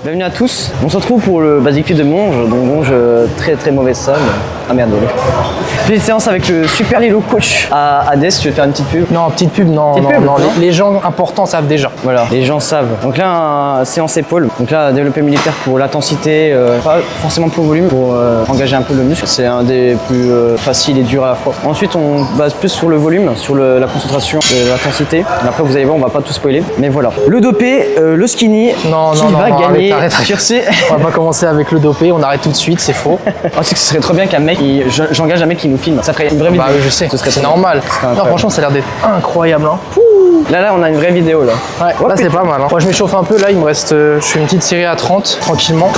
Bienvenue à tous. On se retrouve pour le Basic Fit de Monge. Donc Monge, très mauvaise salle. Ah merde, désolé. Petite séance avec le Super Lilo Coach à Hadès. Tu veux faire une petite pub? Non, petite pub, non. Les gens importants savent déjà. Voilà, les gens savent. Donc là, séance épaule. Donc là, développé militaire pour l'intensité, pas forcément pour le volume, pour engager un peu le muscle. C'est un des plus faciles et durs à la fois. Ensuite, on base plus sur le volume, sur la concentration de l'intensité. Après, vous allez voir, on va pas tout spoiler. Mais voilà. Le dopé, le skinny, qui va gagner sur ces... On va pas commencer avec le dopé, on arrête tout de suite, c'est faux. Oh, c'est que ce serait trop bien qu'un mec, j'engage un mec qui nous filme. Ça ferait une vraie vidéo. Bah oui, je sais, c'est normal. Non, franchement, ça a l'air d'être incroyable. Hein. Là, on a une vraie vidéo là. Ouais, là, c'est pas mal. Hein. Moi, je m'échauffe un peu. Là, il me reste. Je fais une petite série à 30, tranquillement.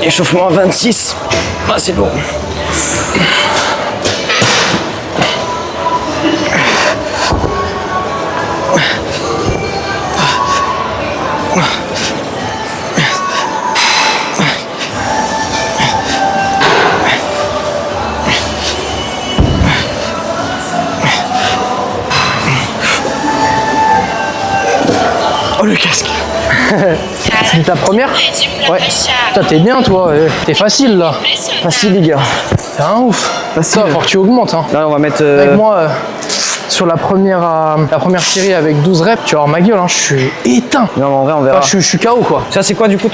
Échauffement à 26. Ah, c'est lourd. Oh, le casque. C'est ta première? Ouais. Putain, t'es bien, toi. T'es facile, là. Facile, les gars. C'est un ouf. Facile. Ça, faut que tu augmentes. Hein. Là, on va mettre... Avec moi, sur la première série avec 12 reps, tu vas voir ma gueule, hein, je suis éteint. Non, en vrai, on verra. Enfin, je suis KO, quoi. Ça, c'est quoi, du coup,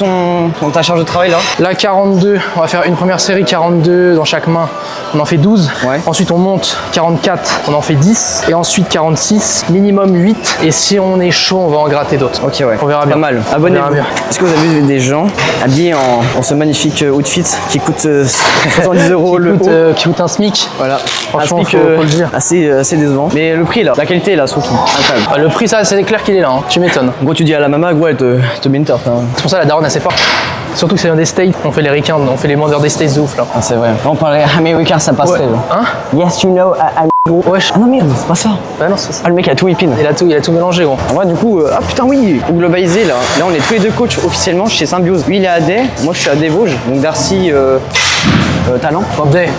ta charge de travail, là? Là, 42. On va faire une première série, 42 dans chaque main. On en fait 12. Ouais. Ensuite, on monte 44. On en fait 10. Et ensuite, 46. Minimum 8. Et si on est chaud, on va en gratter d'autres. Ok, ouais. On verra bien. Pas mal. Abonnez-vous. Est-ce que vous avez vu des gens habillés en ce magnifique outfit qui coûte 70 euros le haut, qui coûte un SMIC. Voilà. Franchement, un SMIC faut le dire. assez décevant. Mais le prix, là, la qualité, là, surtout. Incroyable. Ah, le prix, ça, c'est clair qu'il est là. Hein. Tu m'étonnes. En gros, tu dis à la maman, ouais, elle te met une tarte. Hein. C'est pour ça la daronne, elle sait pas. Surtout que c'est un des States, on fait les ricains, on fait les vendeurs des States de ouf là. Ah, c'est vrai. On parlait américain, ça passerait. Ouais. Hein? Yes, you know, ouais. Ah non, merde, c'est pas ça. Ah non, c'est ça. Ah, le mec a tout whippin. Il a tout mélangé, gros. En vrai, du coup, ah putain, oui, pour globaliser là. Là, on est tous les deux coachs officiellement chez Symbiose. Lui, il est à Day, moi, je suis à Des Vosges. Donc, Darcy, Talent. Day,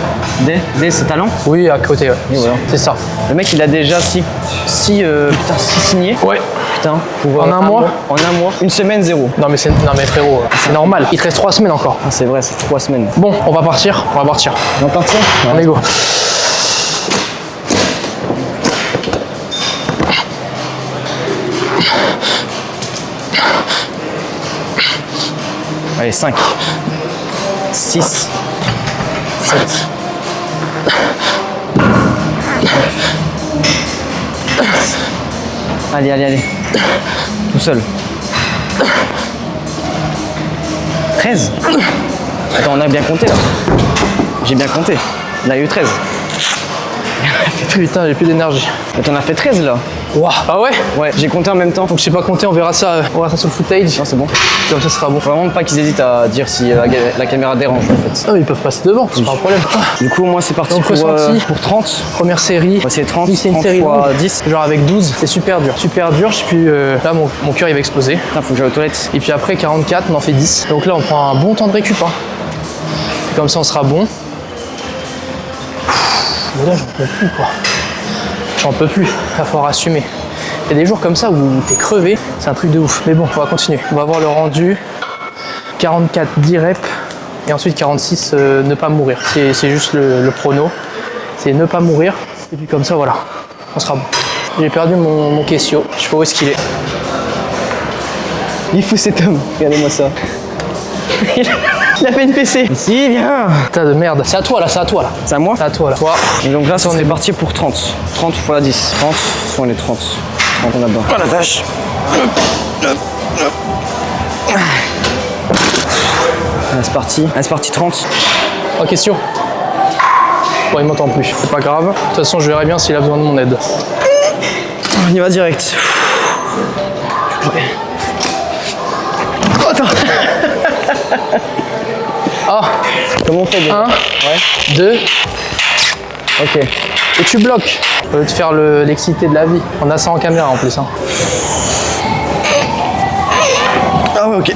c'est Talent. oui, à côté, ouais. Voilà. C'est ça. Le mec, il a déjà 6 signés. Ouais. Putain, pour En un mois. En un mois. Une semaine, 0. Non mais frérot, c'est normal. Il te reste 3 semaines encore. Ah, c'est vrai, c'est 3 semaines. Bon, on va partir. On va partir. Allez, go. Allez, 5, 6, 7. Allez. Tout seul. 13. Attends, on a bien compté là. J'ai bien compté. On a eu 13. Putain, j'ai plus d'énergie. Attends, on a fait 13 là. Waouh. Ah ouais? Ouais, j'ai compté en même temps. Donc je sais pas compter, on verra ça sur le footage. Non, c'est bon. Comme ça sera bon. Faut vraiment pas qu'ils hésitent à dire si la caméra dérange en fait. Ah mais ils peuvent passer devant, c'est pas un problème. Du coup, moi c'est parti Donc, pour 30. Première série. Ouais, c'est 30, Oui, c'est une 30 série fois longue. 10. Genre avec 12, c'est super dur. Super dur, je sais plus. Là, mon cœur il va exploser. Putain, faut que j'aille aux toilettes. Et puis après, 44, on en fait 10. Donc là, on prend un bon temps de récup. Hein. Comme ça, on sera bon. Mais là, j'en peux plus, quoi. J'en peux plus. Il va falloir assumer. Il y a des jours comme ça où t'es crevé, c'est un truc de ouf. Mais bon, on va continuer. On va voir le rendu. 44, 10 reps. Et ensuite 46, ne pas mourir. C'est juste le prono. C'est ne pas mourir. Et puis comme ça, voilà. On sera bon. J'ai perdu mon Kessio. Je sais pas où est-ce qu'il est. Il faut cet homme. Regardez-moi ça. Il a fait une PC. Ici, viens. Putain de merde. C'est à toi là, c'est à toi là. C'est à moi? C'est à toi là. Et donc là, on est parti pour 30. 30 fois 10. 30 sont les 30. 30 on a dedans. Oh la vache. Allez, c'est parti. Allez, c'est parti 30. Oh, question. Bon, il m'entend plus. C'est pas grave. De toute façon, je verrai bien s'il a besoin de mon aide. On y va direct. Oh, attends. Ah, Comment on fait? 1, Ouais. 2, Ok. et tu bloques. Au lieu de faire l'excité de la vie. On a ça en caméra en plus. Hein. Ah ouais, ok.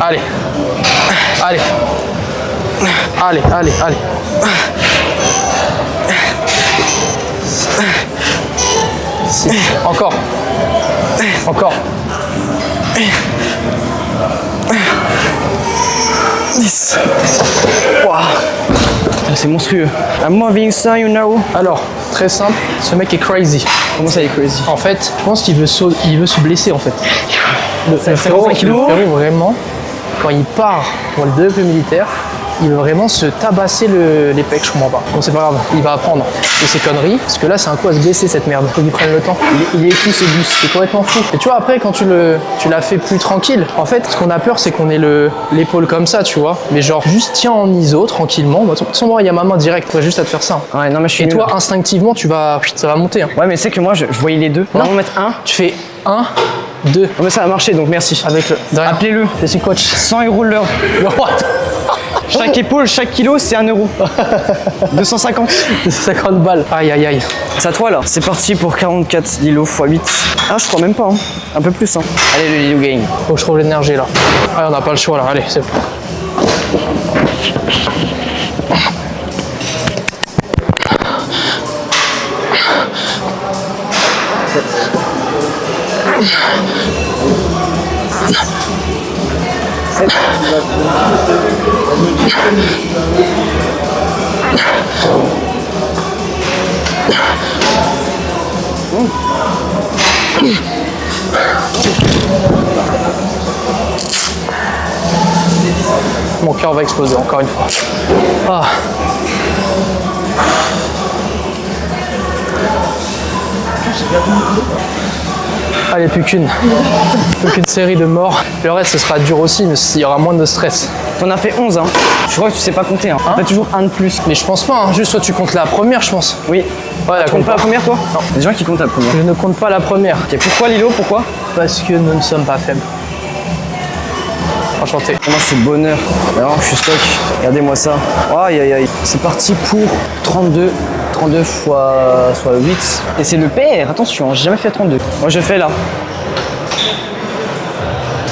Allez. Allez. Allez, allez, allez. Encore. Encore. 10. Wow. C'est monstrueux. I'm moving ça, you know. Alors, très simple, ce mec est crazy. Comment ça, il est crazy? En fait, je pense qu'il veut, il veut se blesser en fait. Le frérot, vraiment, quand il part pour le développé militaire, il veut vraiment se tabasser les pecs, je comprends pas. Bon, c'est pas grave, il va apprendre de ses conneries, parce que là, c'est un coup à se blesser cette merde. Faut qu'il prenne le temps. Il est fou ce bus, c'est complètement fou. Et tu vois, après, quand tu l'as fait plus tranquille, en fait, ce qu'on a peur, c'est qu'on ait l'épaule comme ça, tu vois. Mais genre, juste tiens en ISO, tranquillement. De toute façon, moi, il y a ma main directe, toi, juste à te faire ça. Ouais, non, mais je suis Et nul. toi, instinctivement, ça va monter. Hein. Ouais, mais c'est que moi, je voyais les deux. On va en mettre un. Tu fais 1, 2. Non, mais ça a marché, donc merci. Avec le. Appelez-le. Je suis coach. 100 € de l'heure. Chaque épaule, chaque kilo, c'est 1 €. 250. 50 balles. Aïe, aïe, aïe. C'est à toi là. C'est parti pour 44 Lilo x 8. Ah, je crois même pas. Hein. Un peu plus. Hein. Allez, le Lilo Gang. Faut que je trouve l'énergie là. Allez, on n'a pas le choix là. Allez, c'est bon. Mon cœur va exploser encore une fois. Ah. Allez, plus qu'une série de morts. Le reste, ce sera dur aussi, mais il y aura moins de stress. T'en as fait 11, hein. Je crois que tu sais pas compter. Hein. T'as toujours un de plus. Mais je pense pas, hein. Juste toi, tu comptes la première, je pense. Oui. Ouais, Tu comptes pas la première, toi? Non. Il y a des gens qui comptent la première. Je ne compte pas la première. Ok, pourquoi Lilo? Pourquoi? Parce que nous ne sommes pas faibles. Enchanté. Moi, c'est bonheur. Alors, je suis stock. Regardez-moi ça. Aïe, aïe, aïe. C'est parti pour 32. 32 fois 8. Et c'est le PR. Attention, j'ai jamais fait 32. Moi, je fais là.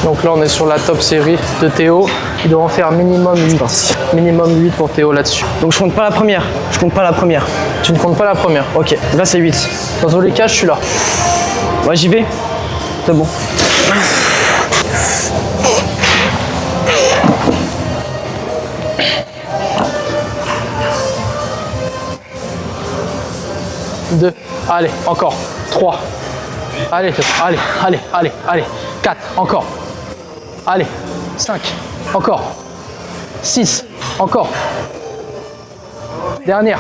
Donc là, on est sur la top série de Théo. Il doit en faire minimum 8. Minimum 8 pour Théo là-dessus. Donc, je compte pas la première. Je compte pas la première. Tu ne comptes pas la première. Ok, là, c'est 8. Dans tous les cas, je suis là. Ouais, j'y vais. C'est bon. Deux. Allez, encore. 3. Allez, allez, allez, allez, allez. 4. Encore. Allez. 5. Encore. 6. Encore. Dernière.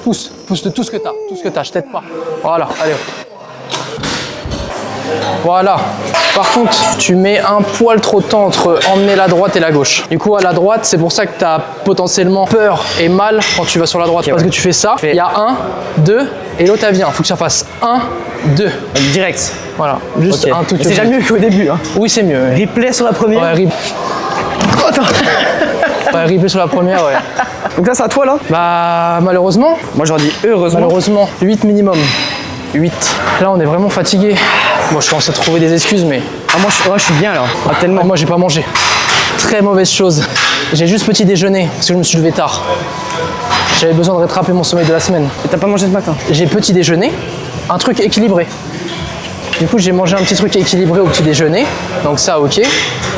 Pousse. Pousse de tout ce que t'as. Tout ce que t'as. Je t'aide pas. Voilà. Allez. Voilà. Par contre, tu mets un poil trop de temps entre emmener la droite et la gauche. Du coup, à la droite, c'est pour ça que tu as potentiellement peur et mal quand tu vas sur la droite. Okay, parce ouais. que tu fais ça, il y a 1, 2, et l'autre, elle vient. Il faut que ça fasse 1, 2. Direct. Voilà. Juste Okay. un tout. C'est déjà mieux qu'au début. Hein. Oui, c'est mieux. Ouais. Replay sur la première. Ouais, Oh, attends. ouais, replay sur la première, ouais. Donc là, c'est à toi, là? Bah, malheureusement. Moi, j'en dis heureusement. Malheureusement, 8 minimum. 8. Là, on est vraiment fatigué. Moi, je commence à trouver des excuses, mais... Ah, moi, je suis bien, là. Ah, tellement. Moi, j'ai pas mangé. Très mauvaise chose. J'ai juste petit déjeuner, parce que je me suis levé tard. J'avais besoin de rattraper mon sommeil de la semaine. Et t'as pas mangé ce matin? J'ai petit déjeuner, un truc équilibré. Du coup, j'ai mangé un petit truc équilibré au petit déjeuner, donc ça, ok.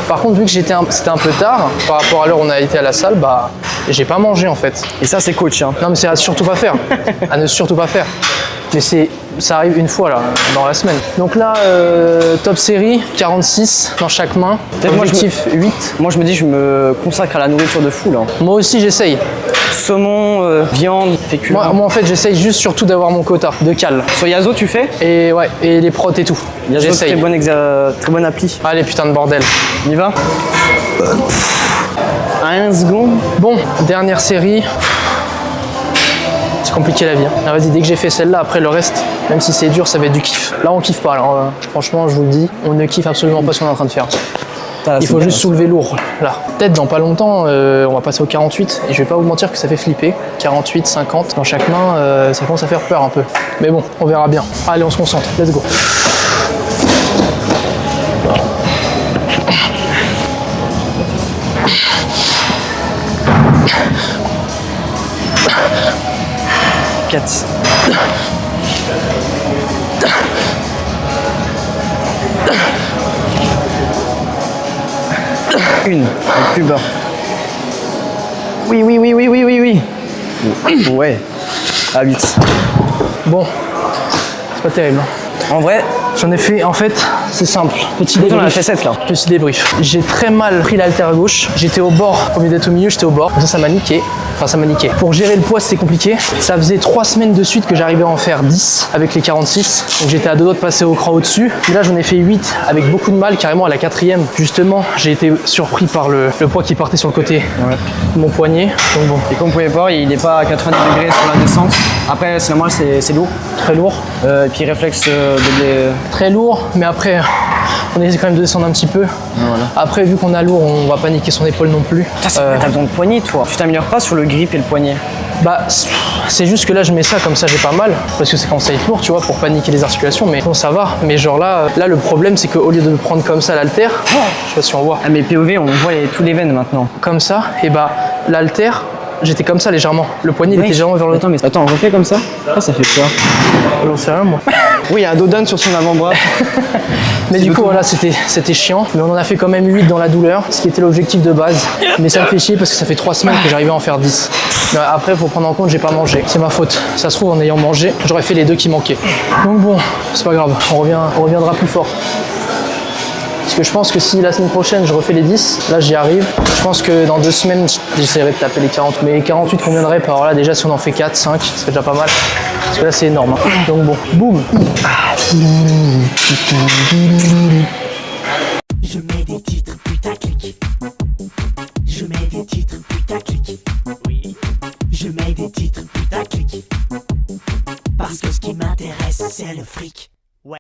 Par contre, vu que c'était un peu tard, par rapport à l'heure où on a été à la salle, bah, j'ai pas mangé en fait. Et ça, c'est coach, hein. Non, mais c'est à surtout pas faire. À ne surtout pas faire. Mais ça arrive une fois là, dans la semaine. Donc là, top série, 46 dans chaque main. Objectif 8. Moi, je me dis, je me consacre à la nourriture de fou, là. Moi aussi, j'essaye. Saumon, viande, féculents. Moi, en fait, j'essaye juste surtout d'avoir mon quota de cal. Sur Yazo, tu fais? Et ouais, et les protes et tout. Yazo, J'essaye. très bonne appli. Allez, putain de bordel. On y va? 1 seconde. Bon, dernière série. C'est compliqué la vie. Hein. Ah, vas-y, dès que j'ai fait celle-là, après le reste, même si c'est dur, ça va être du kiff. Là, on kiffe pas. Alors, franchement, je vous le dis, on ne kiffe absolument pas ce qu'on est en train de faire. Il faut juste soulever lourd. Là, peut-être dans pas longtemps, on va passer au 48. Et je vais pas vous mentir que ça fait flipper. 48, 50 dans chaque main, ça commence à faire peur un peu. Mais bon, on verra bien. Allez, on se concentre. Let's go. 4. Une, avec plus bas. Oui, oui, oui, oui, oui, oui, oui. Ouais, à 8. Bon, c'est pas terrible. En vrai, J'en ai fait, en fait, c'est simple. Petit on en a débrief. fait 7 là. Petit débrief. J'ai très mal pris l'haltère à gauche. J'étais au bord. Au lieu d'être au milieu, j'étais au bord. Ça m'a niqué. Enfin, ça m'a niqué. Pour gérer le poids, c'était compliqué. Ça faisait 3 semaines de suite que j'arrivais à en faire 10 avec les 46. Donc j'étais à 2 doigts de passer au cran au-dessus. Et là, j'en ai fait 8 avec beaucoup de mal, carrément à la 4e. Justement, j'ai été surpris par le poids qui partait sur le côté de mon poignet. Donc bon, Et comme vous pouvez voir, il n'est pas à 90 degrés sur la descente. Après, c'est normal, c'est lourd. très lourd. Et puis réflexe Très lourd, mais après, on essaie quand même de descendre un petit peu. Voilà. Après, vu qu'on a lourd, on va pas niquer son épaule non plus. T'as besoin de poignet, toi. Tu t'améliores pas sur le grip et le poignet. Bah, c'est juste que là, je mets ça comme ça, j'ai pas mal. Parce que c'est quand ça est lourd, tu vois, pour pas niquer les articulations. Mais bon, ça va. Mais genre là, le problème, c'est qu'au lieu de le prendre comme ça, l'haltère, je sais pas si on voit, Ah, mais POV, on voit tous les veines maintenant. comme ça, et bah, l'haltère, j'étais comme ça légèrement. Le poignet, il était légèrement vers le haut. Attends, on refait comme ça. Ah, ça fait peur. J'en sais rien, moi. Oui, il y a un dodan sur son avant-bras. Mais du coup, voilà, c'était chiant. Mais on en a fait quand même 8 dans la douleur, ce qui était l'objectif de base. Mais ça me fait chier parce que ça fait 3 semaines que j'arrivais à en faire 10. Mais après, il faut prendre en compte, j'ai pas mangé. C'est ma faute. Ça se trouve, en ayant mangé, j'aurais fait les 2 qui manquaient. Donc bon, c'est pas grave. On reviendra plus fort. Parce que je pense que si la semaine prochaine je refais les 10, là j'y arrive. Je pense que dans 2 semaines, j'essaierai de taper les 40. Mais les 48 conviendraient. Alors là, déjà, si on en fait 4, 5, ce serait déjà pas mal. Parce que là, c'est énorme. Hein. Donc bon, boum. Je mets des titres putaclic. Je mets des titres putaclic. Oui. Je mets des titres putaclic. Parce que ce qui m'intéresse, c'est le fric.